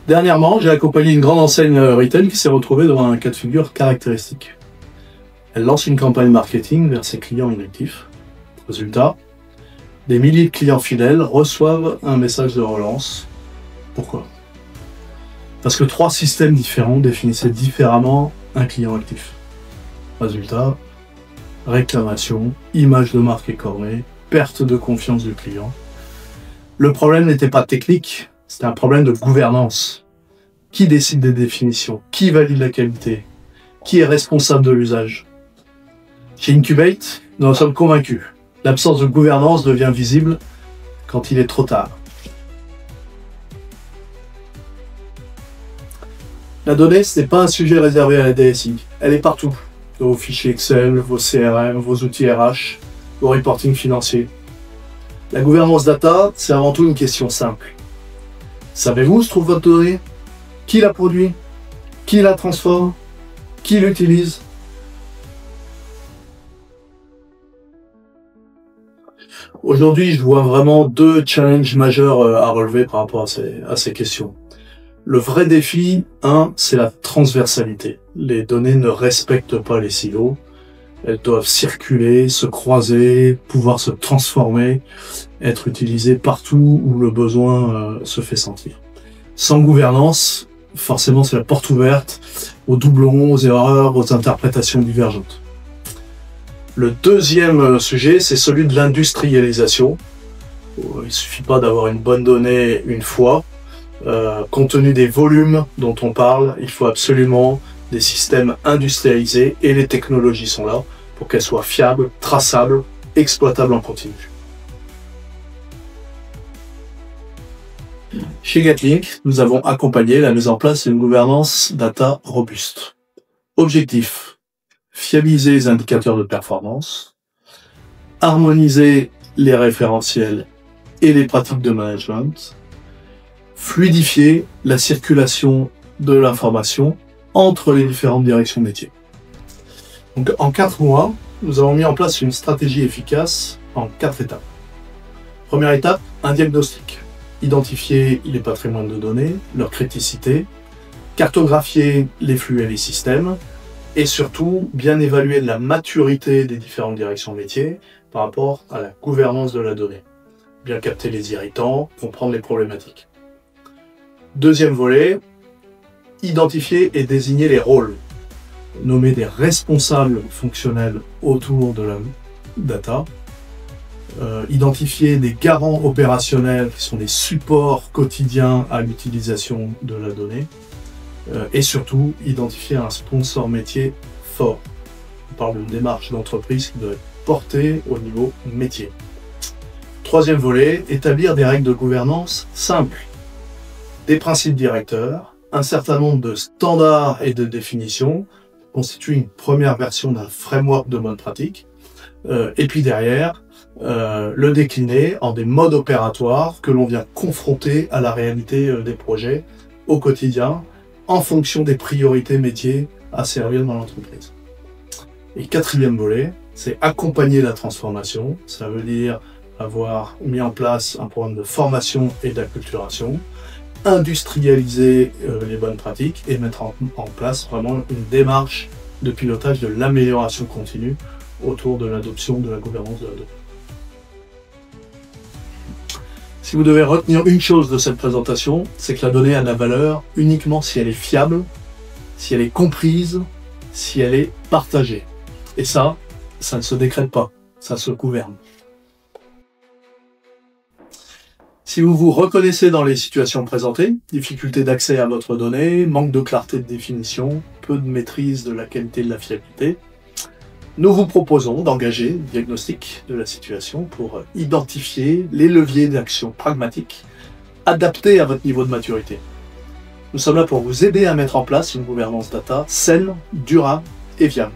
Dernièrement, j'ai accompagné une grande enseigne retail qui s'est retrouvée devant un cas de figure caractéristique. Elle lance une campagne marketing vers ses clients inactifs. Résultat, des milliers de clients fidèles reçoivent un message de relance. Pourquoi? Parce que 3 systèmes différents définissaient différemment un client actif. Résultat, réclamation, image de marque écornée, perte de confiance du client. Le problème n'était pas technique, c'était un problème de gouvernance. Qui décide des définitions? Qui valide la qualité? Qui est responsable de l'usage? Chez Incubate, nous en sommes convaincus. L'absence de gouvernance devient visible quand il est trop tard. La donnée, ce n'est pas un sujet réservé à la DSI. Elle est partout. Dans vos fichiers Excel, vos CRM, vos outils RH, vos reporting financiers. La gouvernance data, c'est avant tout une question simple. Savez-vous où se trouve votre donnée? Qui la produit? Qui la transforme? Qui l'utilise? Aujourd'hui, je vois vraiment 2 challenges majeurs à relever par rapport à ces questions. Le vrai défi, c'est la transversalité. Les données ne respectent pas les silos. Elles doivent circuler, se croiser, pouvoir se transformer, être utilisées partout où le besoin se fait sentir. Sans gouvernance, forcément, c'est la porte ouverte aux doublons, aux erreurs, aux interprétations divergentes. Le deuxième sujet, c'est celui de l'industrialisation. Il ne suffit pas d'avoir une bonne donnée une fois. Compte tenu des volumes dont on parle, il faut absolument des systèmes industrialisés et les technologies sont là pour qu'elles soient fiables, traçables, exploitables en continu. Chez Getlink, nous avons accompagné la mise en place d'une gouvernance data robuste. Objectif: fiabiliser les indicateurs de performance, harmoniser les référentiels et les pratiques de management, fluidifier la circulation de l'information entre les différentes directions métiers. Donc, en 4 mois, nous avons mis en place une stratégie efficace en 4 étapes. Première étape, un diagnostic. Identifier les patrimoines de données, leur criticité, cartographier les flux et les systèmes, et surtout bien évaluer la maturité des différentes directions métiers par rapport à la gouvernance de la donnée. Bien capter les irritants, comprendre les problématiques. Deuxième volet, identifier et désigner les rôles. Nommer des responsables fonctionnels autour de la data. Identifier des garants opérationnels qui sont des supports quotidiens à l'utilisation de la donnée. Et surtout, identifier un sponsor métier fort. On parle d'une démarche d'entreprise qui doit être portée au niveau métier. Troisième volet, établir des règles de gouvernance simples. Des principes directeurs, un certain nombre de standards et de définitions constituent une première version d'un framework de bonne pratique. Et puis derrière, le décliner en des modes opératoires que l'on vient confronter à la réalité des projets au quotidien en fonction des priorités métiers à servir dans l'entreprise. Et quatrième volet, c'est accompagner la transformation. Ça veut dire avoir mis en place un programme de formation et d'acculturation, industrialiser les bonnes pratiques et mettre en place vraiment une démarche de pilotage de l'amélioration continue autour de l'adoption de la gouvernance de la donnée. Si vous devez retenir une chose de cette présentation, c'est que la donnée a de la valeur uniquement si elle est fiable, si elle est comprise, si elle est partagée. Et ça ne se décrète pas, ça se gouverne. Si vous vous reconnaissez dans les situations présentées, difficulté d'accès à votre donnée, manque de clarté de définition, peu de maîtrise de la qualité et de la fiabilité, nous vous proposons d'engager un diagnostic de la situation pour identifier les leviers d'action pragmatiques adaptés à votre niveau de maturité. Nous sommes là pour vous aider à mettre en place une gouvernance data saine, durable et viable.